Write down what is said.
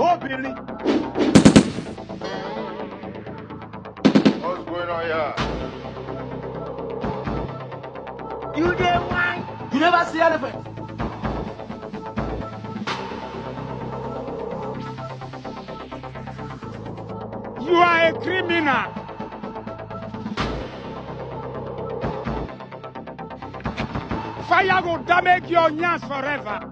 Oh, Billy. What's going on here? You there, why? You never see elephant. You are a criminal. Fire will damage your ears forever.